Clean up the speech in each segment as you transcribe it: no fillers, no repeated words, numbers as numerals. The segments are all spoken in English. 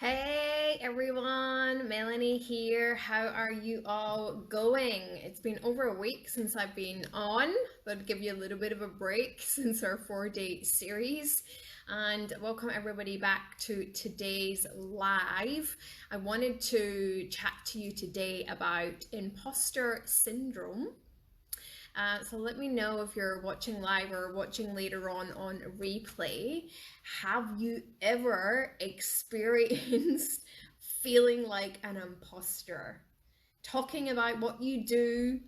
Hey everyone, Melanie here. How are you all going? It's been over a week since I've been on. Thought I'd give you a little bit of a break since our 4-day series. And welcome everybody back to today's live. I wanted to chat to you today about imposter syndrome. So let me know if you're watching live or watching later on replay. Have you ever experienced feeling like an imposter? Talking about what you do,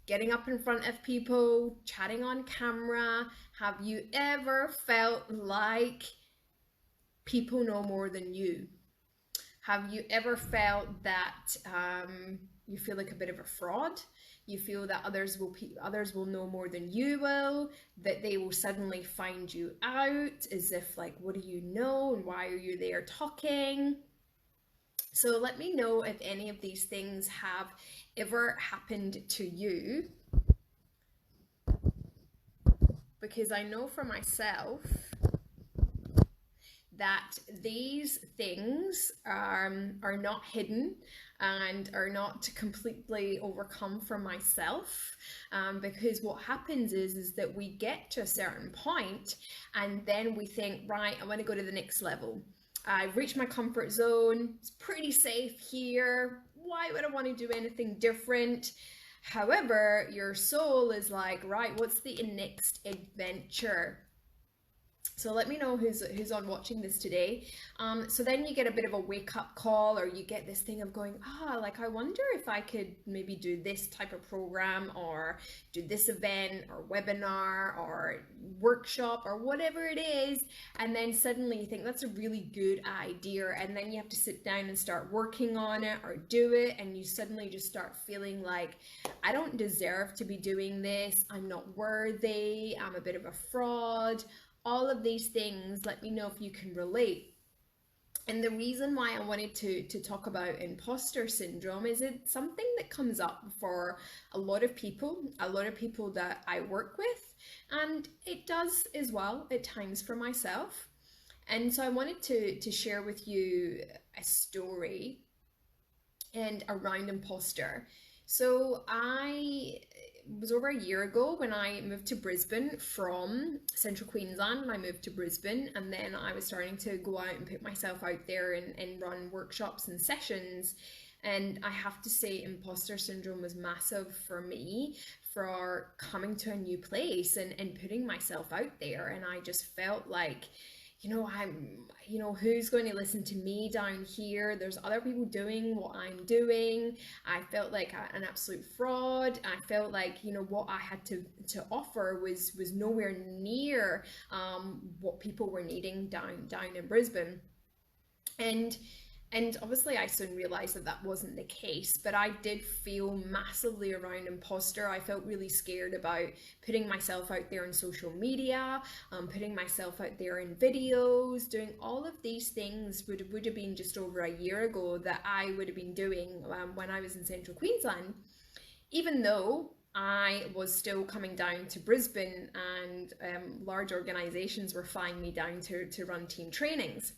getting up in front of people, chatting on camera. Have you ever felt like people know more than you? Have you ever felt that you feel like a bit of a fraud? You feel that others will know more than you will, that they will suddenly find you out, as if like, what do you know and why are you there talking? So let me know if any of these things have ever happened to you, because I know for myself that these things are not hidden and are not completely overcome from myself, because what happens is that we get to a certain point and then we think, right, I want to go to the next level. I've reached my comfort zone, it's pretty safe here, why would I want to do anything different? However, your soul is like, right, what's the next adventure? So let me know who's on watching this today. So then you get a bit of a wake up call, or you get this thing of going, like I wonder if I could maybe do this type of program, or do this event, or webinar, or workshop, or whatever it is. And then suddenly you think that's a really good idea, and then you have to sit down and start working on it or do it, and you suddenly just start feeling like, I don't deserve to be doing this. I'm not worthy. I'm a bit of a fraud. All of these things, let me know if you can relate. And the reason why I wanted to talk about imposter syndrome is it's something that comes up for a lot of people that I work with, and it does as well at times for myself. And so I wanted to share with you a story and around imposter. So I was over a year ago when I moved to Brisbane from central Queensland. I moved to Brisbane, and then I was starting to go out and put myself out there and run workshops and sessions. And I have to say, imposter syndrome was massive for me for coming to a new place and putting myself out there. And I just felt like, who's going to listen to me down here? There's other people doing what I'm doing. I felt like an absolute fraud. I felt like, what I had to offer was nowhere near what people were needing down in Brisbane. And obviously I soon realized that that wasn't the case, but I did feel massively around imposter. I felt really scared about putting myself out there on social media, putting myself out there in videos, doing all of these things would have been just over a year ago that I would have been doing when I was in central Queensland, even though I was still coming down to Brisbane, and large organizations were flying me down to run team trainings.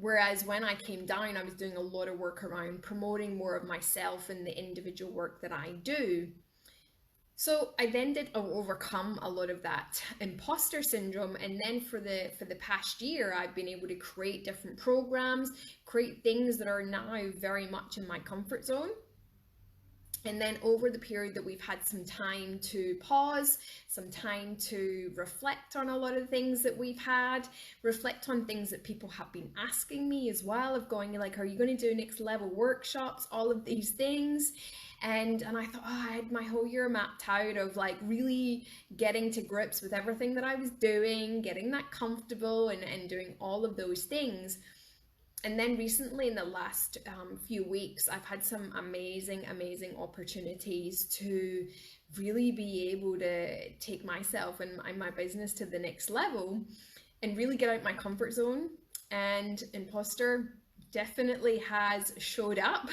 Whereas when I came down, I was doing a lot of work around promoting more of myself and the individual work that I do. So I then did overcome a lot of that imposter syndrome, and then for the past year, I've been able to create different programs, create things that are now very much in my comfort zone. And then over the period that we've had some time to pause, some time to reflect on a lot of things that we've had, reflect on things that people have been asking me as well, of going like, are you going to do next level workshops, all of these things. And I thought, I had my whole year mapped out of like really getting to grips with everything that I was doing, getting that comfortable and doing all of those things. And then recently in the last few weeks, I've had some amazing opportunities to really be able to take myself and my business to the next level and really get out my comfort zone. And imposter definitely has showed up.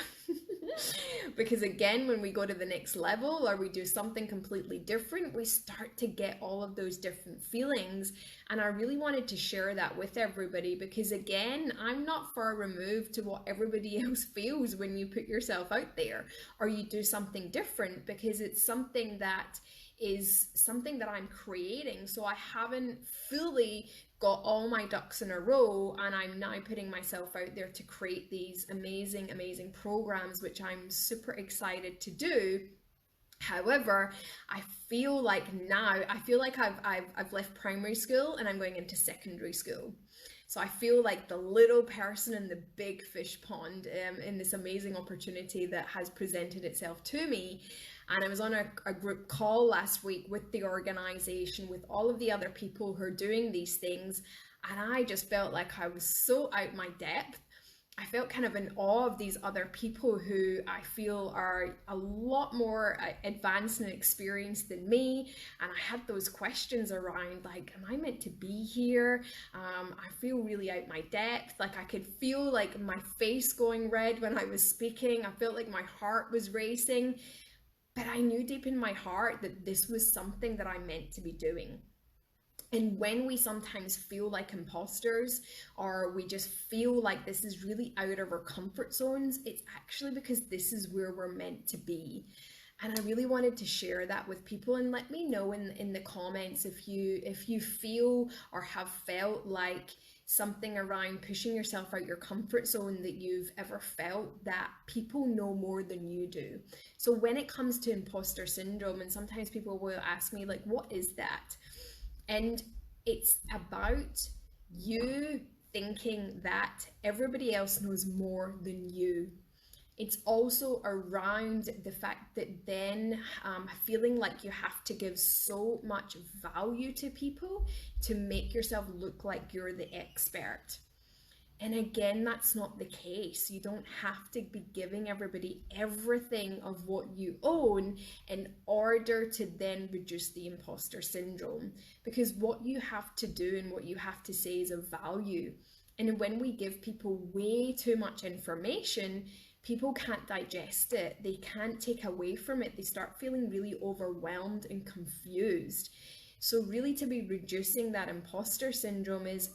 Because again, when we go to the next level or we do something completely different, we start to get all of those different feelings. And I really wanted to share that with everybody because, again, I'm not far removed to what everybody else feels when you put yourself out there or you do something different, because it's something that is something that I'm creating. So I haven't fully got all my ducks in a row, and I'm now putting myself out there to create these amazing, amazing programs, which I'm super excited to do. However, I feel like now, I feel like I've left primary school and I'm going into secondary school. So I feel like the little person in the big fish pond, in this amazing opportunity that has presented itself to me. And I was on a group call last week with the organization, with all of the other people who are doing these things. And I just felt like I was so out my depth. I felt kind of in awe of these other people who I feel are a lot more advanced and experienced than me. And I had those questions around, like, am I meant to be here? I feel really out my depth. Like, I could feel like my face going red when I was speaking. I felt like my heart was racing. But I knew deep in my heart that this was something that I meant to be doing. And when we sometimes feel like imposters, or we just feel like this is really out of our comfort zones, it's actually because this is where we're meant to be. And I really wanted to share that with people, and let me know in the comments if you feel or have felt like something around pushing yourself out your comfort zone that you've ever felt that people know more than you do. So when it comes to imposter syndrome, and sometimes people will ask me, like, what is that? And it's about you thinking that everybody else knows more than you. It's also around the fact that then feeling like you have to give so much value to people to make yourself look like you're the expert. And again, that's not the case. You don't have to be giving everybody everything of what you own in order to then reduce the imposter syndrome. Because what you have to do and what you have to say is of value. And when we give people way too much information, people can't digest it. They can't take away from it. They start feeling really overwhelmed and confused. So really, to be reducing that imposter syndrome is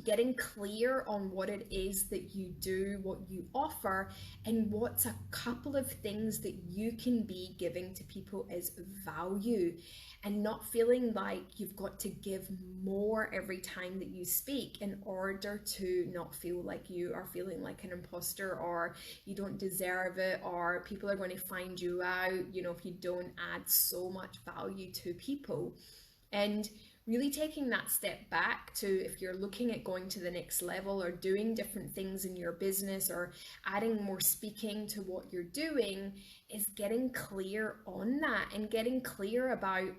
getting clear on what it is that you do, what you offer, and what's a couple of things that you can be giving to people as value, and not feeling like you've got to give more every time that you speak in order to not feel like you are feeling like an imposter, or you don't deserve it, or people are going to find you out, if you don't add so much value to people. And really taking that step back to, if you're looking at going to the next level or doing different things in your business or adding more speaking to what you're doing, is getting clear on that and getting clear about,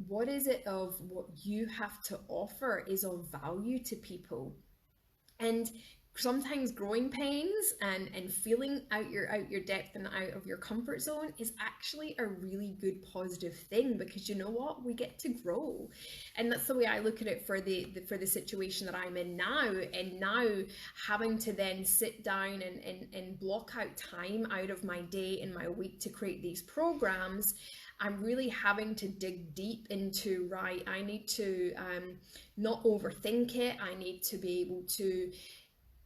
what is it of what you have to offer is of value to people. And sometimes growing pains and feeling out your depth and out of your comfort zone is actually a really good positive thing, because you know what, we get to grow. And that's the way I look at it for the situation that I'm in now. And now having to then sit down and block out time out of my day and my week to create these programs, I'm really having to dig deep into, right, I need to not overthink it. I need to be able to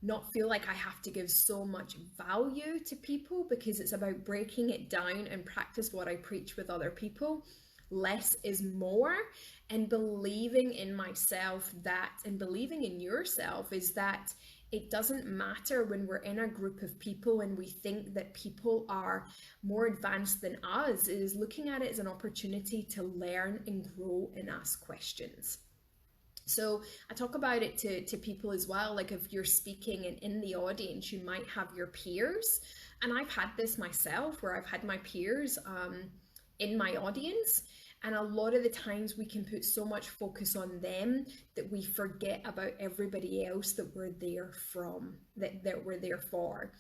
not feel like I have to give so much value to people, because it's about breaking it down and practice what I preach with other people. Less is more, and believing in myself, that, and believing in yourself, is that it doesn't matter when we're in a group of people and we think that people are more advanced than us. It is looking at it as an opportunity to learn and grow and ask questions. So I talk about it to people as well, like if you're speaking and in the audience, you might have your peers. And I've had this myself, where I've had my peers in my audience. And a lot of the times we can put so much focus on them that we forget about everybody else that we're there from, that we're there for.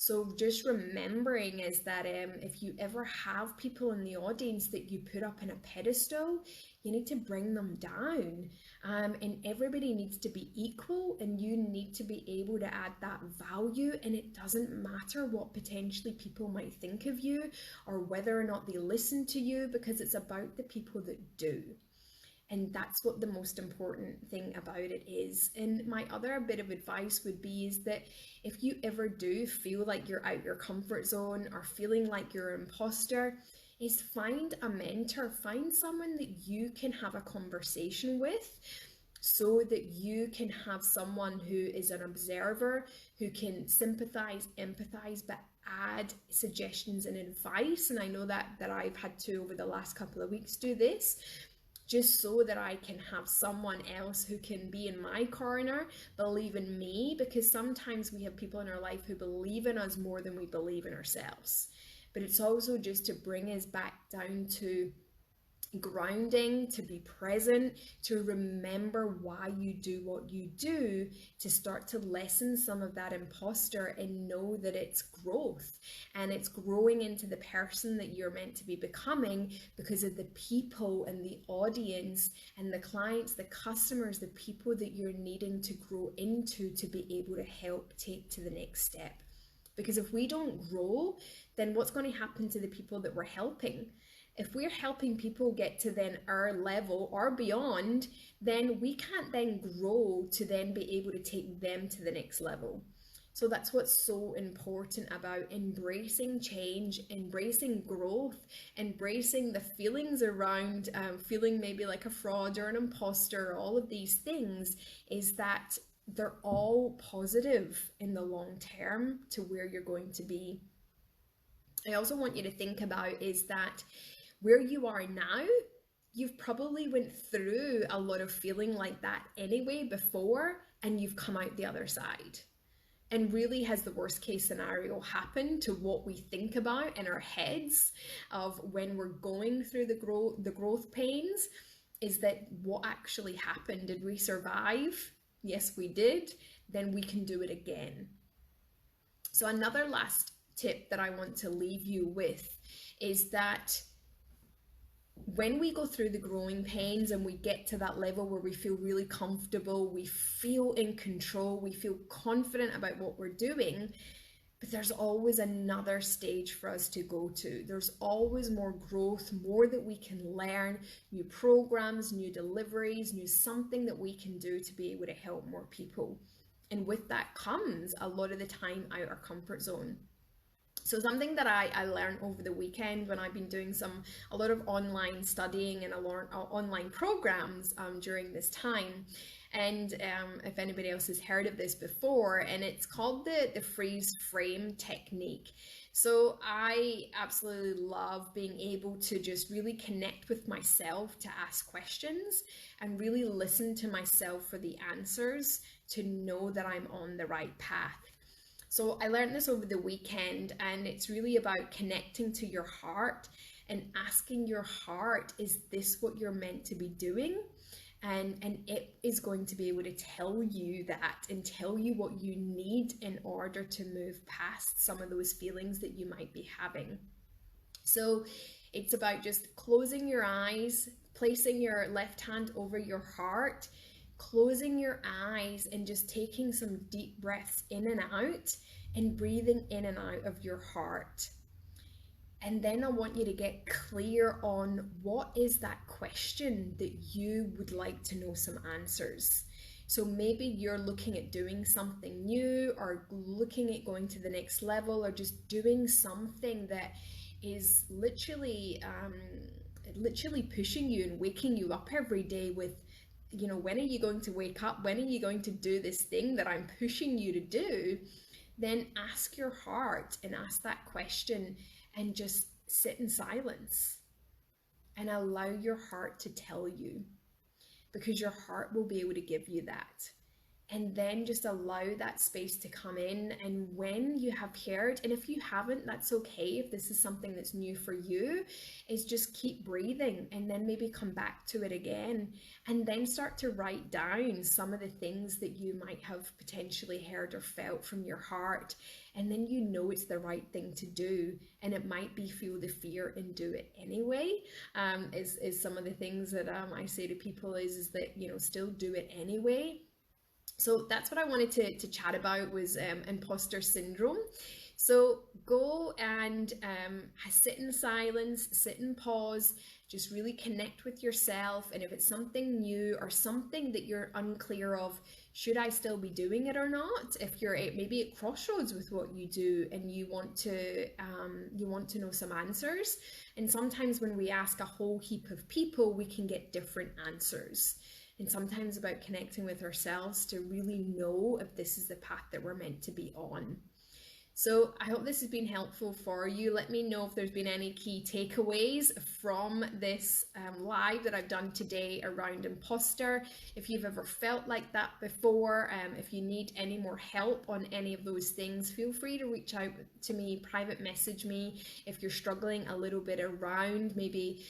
So just remembering is that if you ever have people in the audience that you put up in a pedestal, you need to bring them down. And everybody needs to be equal, and you need to be able to add that value. And it doesn't matter what potentially people might think of you or whether or not they listen to you, because it's about the people that do. And that's what the most important thing about it is. And my other bit of advice would be is that if you ever do feel like you're out your comfort zone or feeling like you're an imposter, is find a mentor, find someone that you can have a conversation with, so that you can have someone who is an observer, who can sympathize, empathize, but add suggestions and advice. And I know that I've had to, over the last couple of weeks, do this, just so that I can have someone else who can be in my corner, believe in me, because sometimes we have people in our life who believe in us more than we believe in ourselves. But it's also just to bring us back down to grounding, to be present, to remember why you do what you do, to start to lessen some of that imposter and know that it's growth and it's growing into the person that you're meant to be becoming, because of the people and the audience and the clients, the customers, the people that you're needing to grow into to be able to help take to the next step. Because if we don't grow, then what's going to happen to the people that we're helping? If we're helping people get to then our level or beyond, then we can't then grow to then be able to take them to the next level. So that's what's so important about embracing change, embracing growth, embracing the feelings around feeling maybe like a fraud or an imposter. All of these things is that they're all positive in the long term to where you're going to be. I also want you to think about is that where you are now, you've probably went through a lot of feeling like that anyway before, and you've come out the other side. And really, has the worst case scenario happened to what we think about in our heads of when we're going through the growth pains? Is that what actually happened? Did we survive? Yes, we did. Then we can do it again. So another last tip that I want to leave you with is that when we go through the growing pains and we get to that level where we feel really comfortable, we feel in control, we feel confident about what we're doing, but there's always another stage for us to go to. There's always more growth, more that we can learn, new programs, new deliveries, new something that we can do to be able to help more people. And with that comes a lot of the time out our comfort zone. So something that I learned over the weekend when I've been doing a lot of online studying and a lot of online programs during this time, and if anybody else has heard of this before, and it's called the freeze frame technique. So I absolutely love being able to just really connect with myself, to ask questions and really listen to myself for the answers, to know that I'm on the right path. So I learned this over the weekend, and it's really about connecting to your heart and asking your heart, is this what you're meant to be doing? And it is going to be able to tell you that and tell you what you need in order to move past some of those feelings that you might be having. So it's about just closing your eyes, placing your left hand over your heart, closing your eyes and just taking some deep breaths in and out and breathing in and out of your heart. And then I want you to get clear on what is that question that you would like to know some answers. So maybe you're looking at doing something new, or looking at going to the next level, or just doing something that is literally pushing you and waking you up every day with, when are you going to wake up? When are you going to do this thing that I'm pushing you to do? Then ask your heart and ask that question and just sit in silence and allow your heart to tell you, because your heart will be able to give you that. and then just allow that space to come in. And when you have heard, and if you haven't, that's okay, if this is something that's new for you, is just keep breathing and then maybe come back to it again, and then start to write down some of the things that you might have potentially heard or felt from your heart. And then you know it's the right thing to do, and it might be feel the fear and do it anyway. Is some of the things that I say to people is that, you know, still do it anyway. So that's what I wanted to chat about, was imposter syndrome. So go and sit in silence, sit in pause, just really connect with yourself. And if it's something new or something that you're unclear of, should I still be doing it or not? If you're maybe at crossroads with what you do and you want to know some answers. And sometimes when we ask a whole heap of people, we can get different answers. And sometimes about connecting with ourselves to really know if this is the path that we're meant to be on. So I hope this has been helpful for you. Let me know if there's been any key takeaways from this live that I've done today around imposter. If you've ever felt like that before, if you need any more help on any of those things, feel free to reach out to me, private message me. If you're struggling a little bit around maybe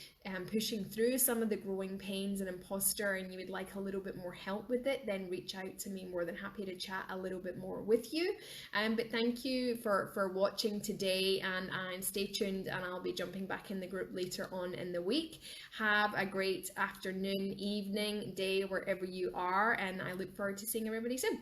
pushing through some of the growing pains and imposter, and you would like a little bit more help with it, then reach out to me. More than happy to chat a little bit more with you. But thank you for watching today, and stay tuned, and I'll be jumping back in the group later on in the week. Have a great afternoon, evening, day, wherever you are, and I look forward to seeing everybody soon.